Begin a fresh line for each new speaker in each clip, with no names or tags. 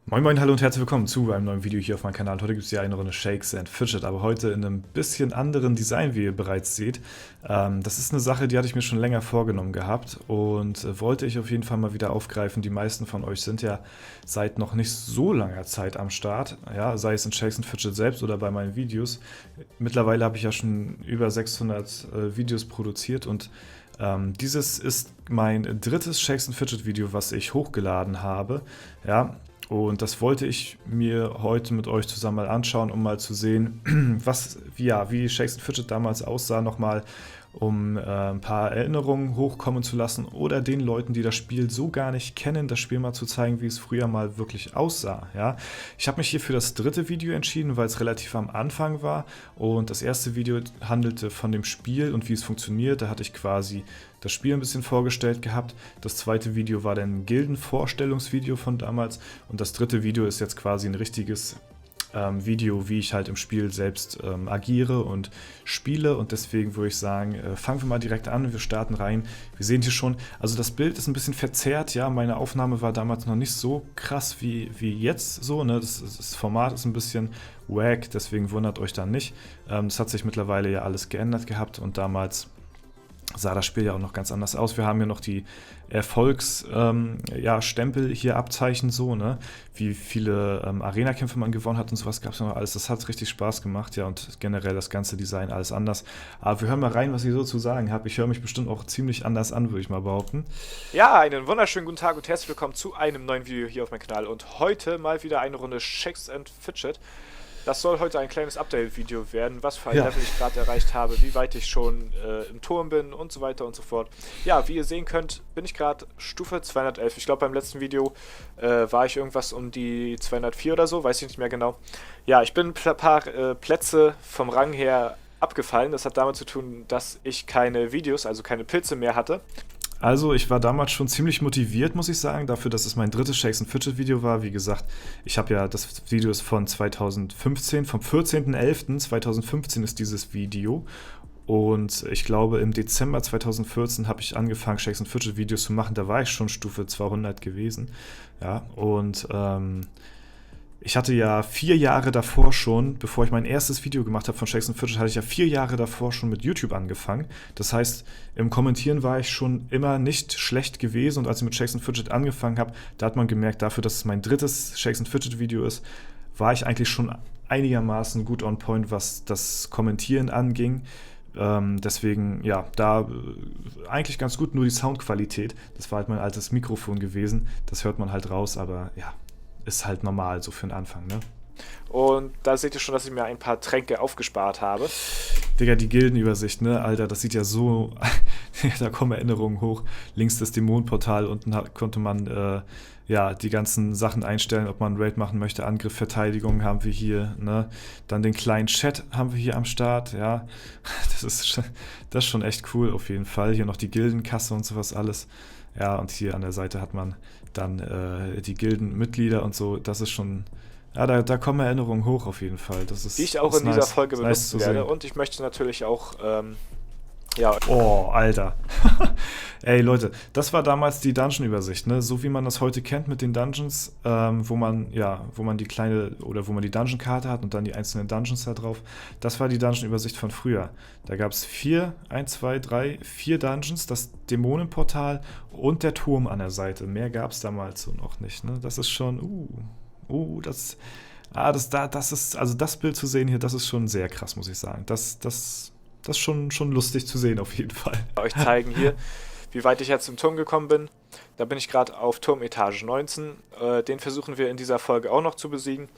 Moin Moin, hallo und herzlich willkommen zu einem neuen Video hier auf meinem Kanal. Heute gibt es ja eine Runde Shakes and Fidget, aber heute in einem bisschen anderen Design, wie ihr bereits seht. Das ist eine Sache, die hatte ich mir schon länger vorgenommen gehabt und wollte ich auf jeden Fall mal wieder aufgreifen. Die meisten von euch sind ja seit noch nicht so langer Zeit am Start, ja, sei es in Shakes and Fidget selbst oder bei meinen Videos. Mittlerweile habe ich ja schon über 600 Videos produziert und dieses ist mein drittes Shakes and Fidget Video, was ich hochgeladen habe, ja. Und das wollte ich mir heute mit euch zusammen mal anschauen, um mal zu sehen, wie Shakes and Fidget damals aussah, nochmal, um ein paar Erinnerungen hochkommen zu lassen oder den Leuten, die das Spiel so gar nicht kennen, das Spiel mal zu zeigen, wie es früher mal wirklich aussah. Ja? Ich habe mich hier für das dritte Video entschieden, weil es relativ am Anfang war und das erste Video handelte von dem Spiel und wie es funktioniert. Da hatte ich quasi das Spiel ein bisschen vorgestellt gehabt. Das zweite Video war dann ein Gildenvorstellungsvideo von damals und das dritte Video ist jetzt quasi ein richtiges Video, wie ich halt im Spiel selbst agiere und spiele, und deswegen würde ich sagen, fangen wir mal direkt an, wir starten rein. Wir sehen hier schon, also das Bild ist ein bisschen verzerrt, ja, meine Aufnahme war damals noch nicht so krass wie jetzt so, ne? Das Format ist ein bisschen wack, deswegen wundert euch dann nicht. Das hat sich mittlerweile ja alles geändert gehabt und damals sah das Spiel ja auch noch ganz anders aus. Wir haben ja noch die Erfolgsstempel hier, Abzeichen so, ne? Wie viele Arena-Kämpfe man gewonnen hat und sowas gab es noch alles. Das hat richtig Spaß gemacht, ja, und generell das ganze Design alles anders. Aber wir hören mal rein, was ich so zu sagen habe. Ich höre mich bestimmt auch ziemlich anders an, würde ich mal behaupten.
Ja, einen wunderschönen guten Tag und herzlich willkommen zu einem neuen Video hier auf meinem Kanal. Und heute mal wieder eine Runde Shakes and Fidget. Das soll heute ein kleines Update-Video werden, was für ein Level ich gerade erreicht habe, wie weit ich schon im Turm bin und so weiter und so fort. Ja, wie ihr sehen könnt, bin ich gerade Stufe 211. Ich glaube, beim letzten Video war ich irgendwas um die 204 oder so, weiß ich nicht mehr genau. Ja, ich bin ein paar Plätze vom Rang her abgefallen. Das hat damit zu tun, dass ich keine Videos, also keine Pilze mehr hatte.
Also ich war damals schon ziemlich motiviert, muss ich sagen, dafür, dass es mein drittes Shakes and Fidget Video war. Wie gesagt, ich habe ja, das Video ist von 2015, vom 14.11.2015 ist dieses Video. Und ich glaube, im Dezember 2014 habe ich angefangen, Shakes and Fidget Videos zu machen. Da war ich schon Stufe 200 gewesen. Ja, und ich hatte ja 4 Jahre davor schon, bevor ich mein erstes Video gemacht habe von Shakes and Fidget, hatte ich ja 4 Jahre davor schon mit YouTube angefangen. Das heißt, im Kommentieren war ich schon immer nicht schlecht gewesen, und als ich mit Shakes and Fidget angefangen habe, da hat man gemerkt, dafür, dass es mein drittes Shakes and Fidget Video ist, war ich eigentlich schon einigermaßen gut on point, was das Kommentieren anging. Deswegen, ja, da eigentlich ganz gut, nur die Soundqualität. Das war halt mein altes Mikrofon gewesen. Das hört man halt raus, aber ja, ist halt normal, so für den Anfang, ne?
Und da seht ihr schon, dass ich mir ein paar Tränke aufgespart habe.
Digga, die Gildenübersicht, ne? Alter, das sieht ja so... da kommen Erinnerungen hoch. Links das Dämonenportal, unten konnte man ja, die ganzen Sachen einstellen, ob man Raid machen möchte. Angriff, Verteidigung haben wir hier, ne? Dann den kleinen Chat haben wir hier am Start, ja. Das ist schon echt cool, auf jeden Fall. Hier noch die Gildenkasse und sowas alles. Ja, und hier an der Seite hat man dann die Gildenmitglieder und so. Das ist schon... Ja, da kommen Erinnerungen hoch auf jeden Fall. Das ist,
die ich auch in dieser Folge benutzen werde. Und ich möchte natürlich auch... ja.
Oh, Alter. Ey, Leute, das war damals die Dungeon-Übersicht, ne? So wie man das heute kennt mit den Dungeons, wo man die kleine, oder wo man die Dungeon-Karte hat und dann die einzelnen Dungeons da drauf. Das war die Dungeon-Übersicht von früher. Da gab es 4 Dungeons, das Dämonenportal und der Turm an der Seite. Mehr gab es damals so noch nicht, ne? Das ist schon, das ist, also das Bild zu sehen hier, das ist schon sehr krass, muss ich sagen. Das ist schon lustig zu sehen, auf jeden Fall.
Euch zeigen hier, wie weit ich jetzt im Turm gekommen bin. Da bin ich gerade auf Turmetage 19. Den versuchen wir in dieser Folge auch noch zu besiegen.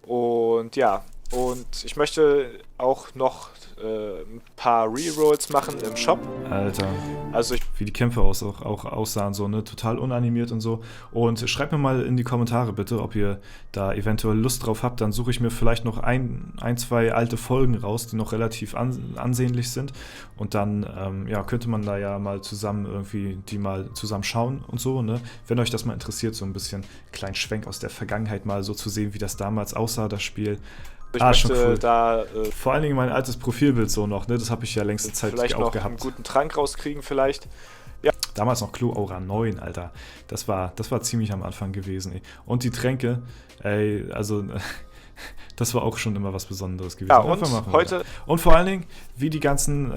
Und ja, und ich möchte auch noch ein paar Rerolls machen im Shop.
Alter,
also
wie die Kämpfe auch aussahen, so, ne? Total unanimiert und so. Und schreibt mir mal in die Kommentare bitte, ob ihr da eventuell Lust drauf habt. Dann suche ich mir vielleicht noch ein, zwei alte Folgen raus, die noch relativ ansehnlich sind. Und dann ja, könnte man da ja mal zusammen irgendwie die mal zusammen schauen und so, ne? Wenn euch das mal interessiert, so ein bisschen kleinen Schwenk aus der Vergangenheit mal so zu sehen, wie das damals aussah, das Spiel.
Ich möchte
schon cool.
da
vor allen Dingen mein altes Profilbild so noch, ne? Das habe ich ja längste Zeit
vielleicht
auch
noch
gehabt.
einen guten Trank rauskriegen vielleicht. Ja.
Damals noch Klo-Aura 9, Alter. Das war ziemlich am Anfang gewesen, ey. Und die Tränke, ey, also... Das war auch schon immer was Besonderes gewesen.
Ja, und heute...
Und vor allen Dingen, wie die ganzen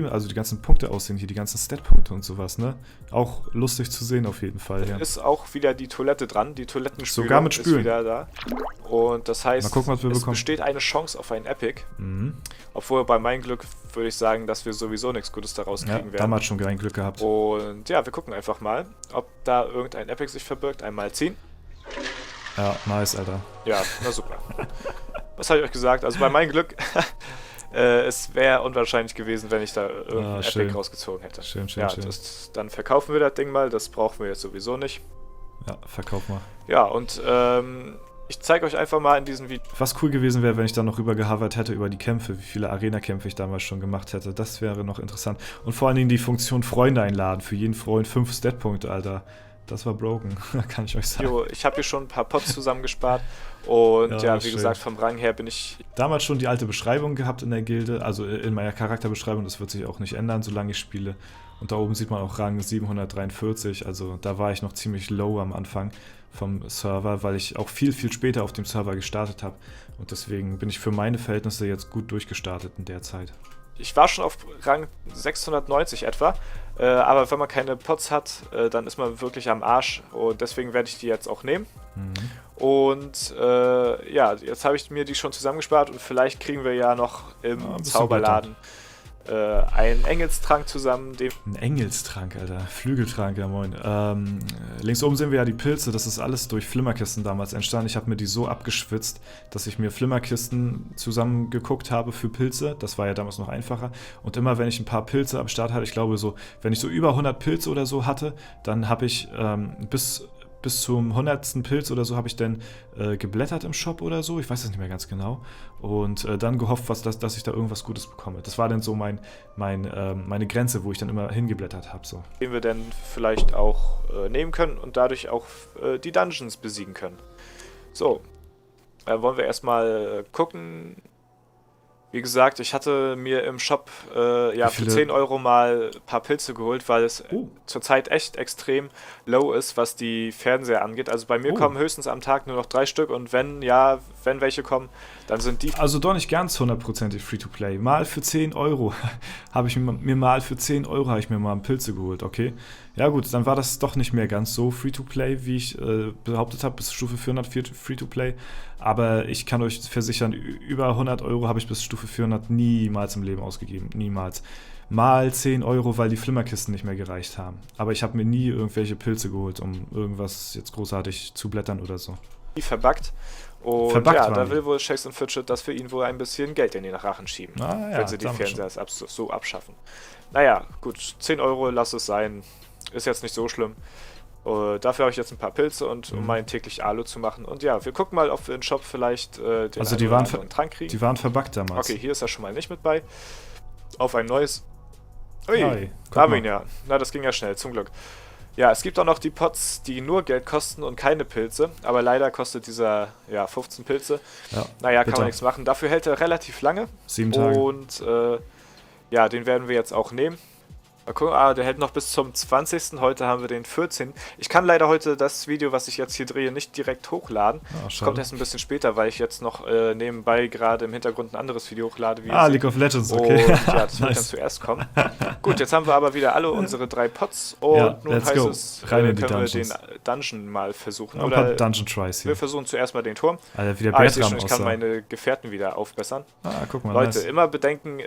also die ganzen Punkte aussehen hier, die ganzen Stat-Punkte und sowas, ne? Auch lustig zu sehen auf jeden Fall. Ja.
Ist auch wieder die Toilette dran, die Toilettenspülung
sogar mit Spülen.
Ist wieder da. Und das heißt,
mal gucken, was wir
es
bekommen.
besteht eine Chance auf ein Epic.
Mhm.
Obwohl bei meinem Glück würde ich sagen, dass wir sowieso nichts Gutes daraus kriegen werden.
Damals schon kein Glück gehabt.
Und ja, wir gucken einfach mal, ob da irgendein Epic sich verbirgt. Einmal ziehen.
Ja, nice, Alter.
Ja, na super. Was habe ich euch gesagt? Also bei meinem Glück, es wäre unwahrscheinlich gewesen, wenn ich da irgendein Epic rausgezogen hätte.
Schön.
Dann verkaufen wir das Ding mal, das brauchen wir jetzt sowieso nicht.
Ja, verkauf mal.
Ja, und ich zeige euch einfach mal in diesem Video.
Was cool gewesen wäre, wenn ich dann noch rüber gehovert hätte über die Kämpfe, wie viele Arena-Kämpfe ich damals schon gemacht hätte. Das wäre noch interessant. Und vor allen Dingen die Funktion Freunde einladen. Für jeden Freund 5 Stat-Punkte, Alter. Das war broken, kann ich euch sagen.
Jo, ich habe hier schon ein paar Pots zusammengespart und ja, wie
schön.
gesagt, vom Rang her bin ich...
Damals schon die alte Beschreibung gehabt in der Gilde, also in meiner Charakterbeschreibung, das wird sich auch nicht ändern, solange ich spiele. Und da oben sieht man auch Rang 743, also da war ich noch ziemlich low am Anfang vom Server, weil ich auch viel später auf dem Server gestartet habe. Und deswegen bin ich für meine Verhältnisse jetzt gut durchgestartet in der Zeit.
Ich war schon auf Rang 690 etwa, aber wenn man keine Pots hat, dann ist man wirklich am Arsch und deswegen werde ich die jetzt auch nehmen. Mhm. Und ja, jetzt habe ich mir die schon zusammengespart und vielleicht kriegen wir ja noch im Zauberladen einen Engelstrank zusammen.
Ein Engelstrank, Alter. Flügeltrank, ja moin. Links oben sehen wir ja die Pilze. Das ist alles durch Flimmerkisten damals entstanden. Ich habe mir die so abgeschwitzt, dass ich mir Flimmerkisten zusammengeguckt habe für Pilze. Das war ja damals noch einfacher. Und immer, wenn ich ein paar Pilze am Start hatte, ich glaube so, wenn ich so über 100 Pilze oder so hatte, dann habe ich bis zum 100. Pilz oder so habe ich dann geblättert im Shop oder so, ich weiß das nicht mehr ganz genau. Und dann gehofft, dass ich da irgendwas Gutes bekomme. Das war dann so meine Grenze, wo ich dann immer hingeblättert habe. So.
Den wir dann vielleicht auch nehmen können und dadurch auch die Dungeons besiegen können. So, wollen wir erstmal gucken. Wie gesagt, ich hatte mir im Shop für 10 Euro mal ein paar Pilze geholt, weil es zurzeit echt extrem low ist, was die Fernseher angeht. Also bei mir kommen höchstens am Tag nur noch 3 Stück und wenn welche kommen, dann sind die...
Also doch nicht ganz 100%ig Free-to-Play. Mal für 10 Euro habe ich mir mal Pilze geholt, okay? Ja gut, dann war das doch nicht mehr ganz so Free-to-Play, wie ich behauptet habe, bis Stufe 400 Free-to-Play. Aber ich kann euch versichern, über 100 Euro habe ich bis Stufe 400 niemals im Leben ausgegeben. Niemals. Mal 10 Euro, weil die Flimmerkisten nicht mehr gereicht haben. Aber ich habe mir nie irgendwelche Pilze geholt, um irgendwas jetzt großartig zu blättern oder so.
Die verbuggt. Und ja, da will wohl Shakes and Fidget, dass wir ihnen wohl ein bisschen Geld in den Rachen schieben, wenn sie die Fernseher so abschaffen. Naja, gut, 10 Euro, lass es sein. Ist jetzt nicht so schlimm. Dafür habe ich jetzt ein paar Pilze und um meinen täglich Alu zu machen. Und ja, wir gucken mal, ob wir im Shop vielleicht den einen Trank kriegen.
Die waren verbuggt damals.
Okay, hier ist er schon mal nicht mit bei. Auf ein neues. Ui,
Hi,
da haben wir ihn ja. Na, das ging ja schnell, zum Glück. Ja, es gibt auch noch die Pots, die nur Geld kosten und keine Pilze. Aber leider kostet dieser, 15 Pilze. Ja, naja, kann man nichts machen. Dafür hält er relativ lange.
7 Tage.
Und ja, den werden wir jetzt auch nehmen. Mal gucken, der hält noch bis zum 20. Heute haben wir den 14. Ich kann leider heute das Video, was ich jetzt hier drehe, nicht direkt hochladen. Das kommt erst ein bisschen später, weil ich jetzt noch nebenbei gerade im Hintergrund ein anderes Video hochlade.
League of Legends, okay.
Und ja, das wird dann zuerst kommen. Gut, jetzt haben wir aber wieder alle unsere 3 Pots und nun heißt es, können wir den Dungeon mal versuchen.
Oder ein paar Dungeon Tries hier.
Wir versuchen zuerst mal den Turm.
Alter, wie der Bertram
ich kann meine Gefährten wieder aufbessern.
Guck mal,
Leute, immer bedenken,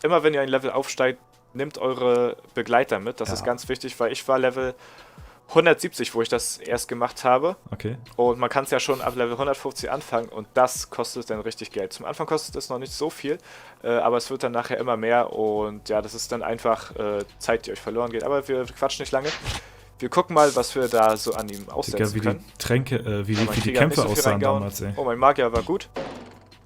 immer wenn ihr ein Level aufsteigt, nehmt eure Begleiter mit, das ist ganz wichtig, weil ich war Level 170, wo ich das erst gemacht habe.
Okay.
Und man kann es ja schon ab Level 150 anfangen und das kostet dann richtig Geld. Zum Anfang kostet es noch nicht so viel, aber es wird dann nachher immer mehr und ja, das ist dann einfach Zeit, die euch verloren geht. Aber wir quatschen nicht lange. Wir gucken mal, was wir da so an ihm aussetzen können.
Wie die Kämpfe aussahen damals, ey.
Oh, mein Magier war gut.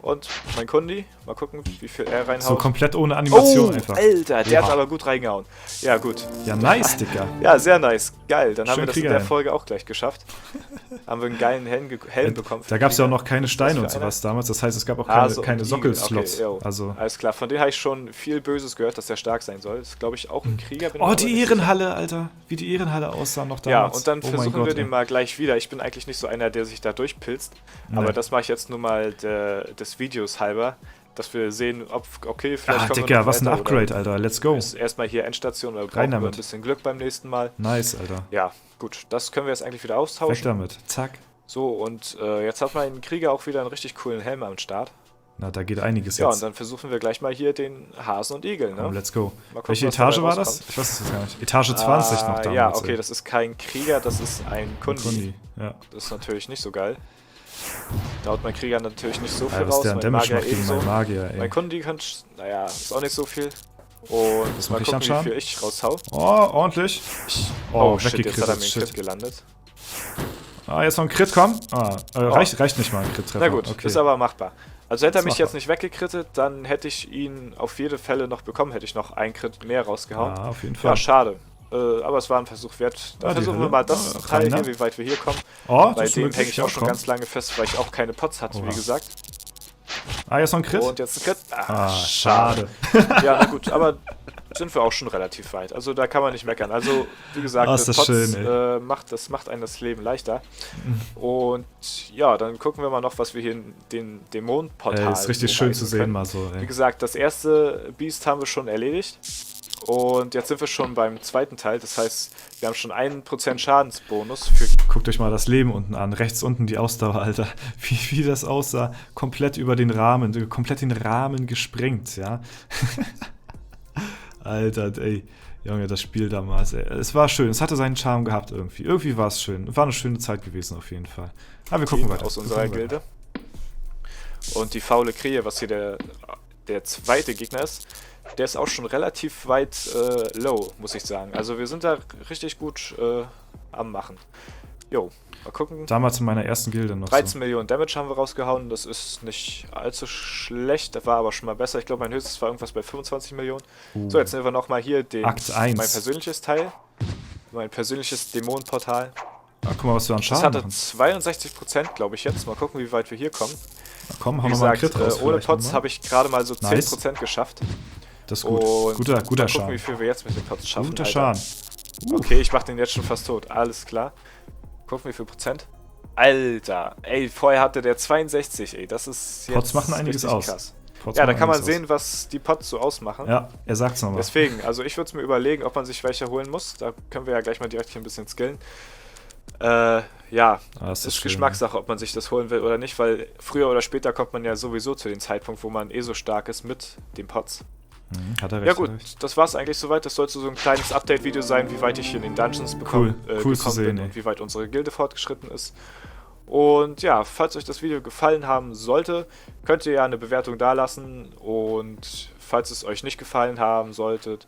Und mein Kundi, mal gucken, wie viel er reinhaut.
So komplett ohne Animation einfach.
Alter, der hat aber gut reingehauen. Ja, gut.
Ja, nice, Digga.
Ja, sehr nice. Geil, dann haben
Schön
wir das in der Folge auch gleich geschafft. Haben wir einen geilen Helm bekommen.
Da gab es ja auch noch keine Steine und sowas damals. Das heißt, es gab auch keine Sockelslots.
Okay, also. Alles klar, von denen habe ich schon viel Böses gehört, dass der stark sein soll. Das ist, glaube ich, auch ein Krieger.
Oh, die Ehrenhalle, Alter. Wie die Ehrenhalle aussah noch damals.
Ja, und dann versuchen wir den mal gleich wieder. Ich bin eigentlich nicht so einer, der sich da durchpilzt. Aber das mache ich jetzt nur mal des Videos halber. Dass wir sehen, ob, okay, vielleicht kommen
Digga,
wir noch
was ein
weiter,
Upgrade, Alter. Let's go.
Ist erstmal hier Endstation, oder brauchen wir ein bisschen Glück beim nächsten Mal.
Nice, Alter.
Ja, gut. Das können wir jetzt eigentlich wieder austauschen.
Weg damit. Zack.
So, und jetzt hat mein Krieger auch wieder einen richtig coolen Helm am Start.
Na, da geht einiges jetzt.
Ja, und dann versuchen wir gleich mal hier den Hasen und Igel, ne?
Oh, let's go.
Gucken,
welche Etage war das? Ich weiß es jetzt gar nicht. Etage 20 noch damals.
Ja, okay, das ist kein Krieger, das ist ein Kundi.
Ja.
Das ist natürlich nicht so geil. Da haut mein Krieger natürlich nicht so viel
was
raus,
der
mein
Damage
Magier
macht gegen
ebenso.
meinen Magier, ey.
Mein Kundi kann, naja, ist auch nicht so viel. Und
das
mal gucken,
wie
viel ich raushau.
Oh, ordentlich.
Oh shit, jetzt hat er mir einen Crit gelandet.
Ah, jetzt noch ein Crit, komm. Reicht nicht mal ein Crit-Treffer.
Na gut,
okay.
Ist aber machbar. Also hätte er mich jetzt nicht weggekrittet, dann hätte ich ihn auf jede Fälle noch bekommen, hätte ich noch einen Crit mehr rausgehauen.
Ah, auf jeden Fall.
Ja, schade. Aber es war ein Versuch wert. Dann versuchen wir mal das Teil hier, wie weit wir hier kommen.
Oh,
bei dem hänge ich auch schon ganz lange fest, weil ich auch keine Pots hatte, wie gesagt.
Ah, jetzt noch ein Crit.
Und jetzt ein Crit.
Schade.
Ja, na gut, aber sind wir auch schon relativ weit. Also da kann man nicht meckern. Also, wie gesagt, das macht einem das Leben leichter. Und ja, dann gucken wir mal noch, was wir hier in den Dämonenportal.
Ist richtig schön zu sehen, mal so.
Wie gesagt, das erste Biest haben wir schon erledigt. Und jetzt sind wir schon beim zweiten Teil. Das heißt, wir haben schon 1% Schadensbonus.
Guckt euch mal das Leben unten an. Rechts unten die Ausdauer, Alter. Wie das aussah. Komplett über den Rahmen. Komplett den Rahmen gesprengt, ja. Alter, ey. Junge, das Spiel damals, ey. Es war schön. Es hatte seinen Charme gehabt irgendwie. Irgendwie war es schön. War eine schöne Zeit gewesen auf jeden Fall. Aber wir gucken weiter.
Aus unserer Gilde. Und die faule Krähe, was hier der zweite Gegner ist, der ist auch schon relativ weit low, muss ich sagen. Also wir sind da richtig gut am Machen. Jo, mal gucken.
Damals in meiner ersten Gilde noch
13 Millionen Damage haben wir rausgehauen. Das ist nicht allzu schlecht. Das war aber schon mal besser. Ich glaube, mein höchstes war irgendwas bei 25 Millionen. So, jetzt nehmen wir nochmal hier
Akt 1.
Mein persönliches Teil. Mein persönliches Dämonenportal.
Ah, guck mal, was wir an Schaden machen.
Das hatte 62%, glaube ich jetzt. Mal gucken, wie weit wir hier kommen.
Na komm,
wie gesagt, ohne Pots habe ich gerade mal so 10% geschafft.
Das ist gut.
Und
guter
mal gucken,
Schaden.
wie viel wir jetzt mit den Pots schaffen.
Guter Schaden.
Okay, ich mache den jetzt schon fast tot. Alles klar. Gucken, wie viel Prozent. Alter, ey, vorher hatte der 62, ey. Das ist jetzt
Pots machen einiges aus.
Krass. Ja, da kann man sehen, was die Pots so ausmachen.
Ja, er sagt's nochmal.
Deswegen, also ich würde es mir überlegen, ob man sich welche holen muss. Da können wir ja gleich mal direkt hier ein bisschen skillen. Ja,
das
ist Geschmackssache, ob man sich das holen will oder nicht, weil früher oder später kommt man ja sowieso zu dem Zeitpunkt, wo man so stark ist mit den Pots.
Hat er recht,
ja gut, das war's eigentlich soweit. Das sollte so ein kleines Update-Video sein, wie weit ich hier in den Dungeons
cool
gekommen bin und wie weit unsere Gilde fortgeschritten ist. Und ja, falls euch das Video gefallen haben sollte, könnt ihr ja eine Bewertung dalassen. Und falls es euch nicht gefallen haben solltet,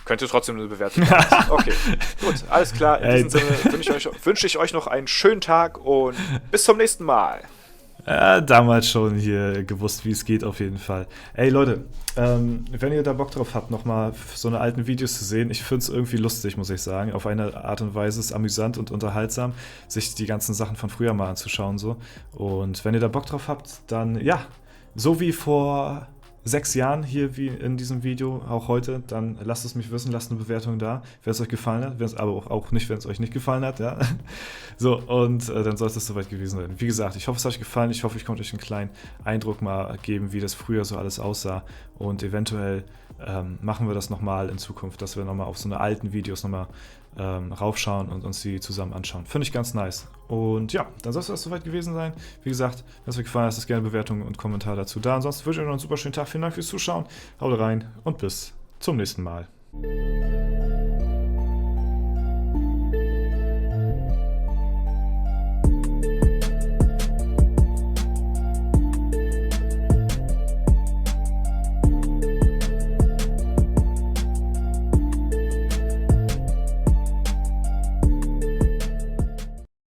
könnt ihr trotzdem eine Bewertung dalassen. Okay, gut, alles klar. In diesem Sinne wünsche ich euch noch einen schönen Tag und bis zum nächsten Mal.
Damals schon hier gewusst, wie es geht auf jeden Fall. Ey Leute, wenn ihr da Bock drauf habt, nochmal so eine alten Videos zu sehen, ich finde es irgendwie lustig, muss ich sagen. Auf eine Art und Weise ist es amüsant und unterhaltsam, sich die ganzen Sachen von früher mal anzuschauen. So. Und wenn ihr da Bock drauf habt, dann ja, so wie vor 6 Jahren hier wie in diesem Video, auch heute, dann lasst es mich wissen, lasst eine Bewertung da, wenn es euch gefallen hat, wenn es aber auch nicht, wenn es euch nicht gefallen hat, ja. So, und dann soll es soweit gewesen sein. Wie gesagt, ich hoffe, es hat euch gefallen, ich hoffe, ich konnte euch einen kleinen Eindruck mal geben, wie das früher so alles aussah und eventuell machen wir das nochmal in Zukunft, dass wir nochmal auf so eine alten Videos nochmal raufschauen und uns die zusammen anschauen. Finde ich ganz nice. Und ja, dann soll es das soweit gewesen sein. Wie gesagt, wenn es euch gefallen hat, lasst gerne Bewertungen und Kommentare dazu da. Ansonsten wünsche ich euch noch einen super schönen Tag. Vielen Dank fürs Zuschauen. Haut rein und bis zum nächsten Mal.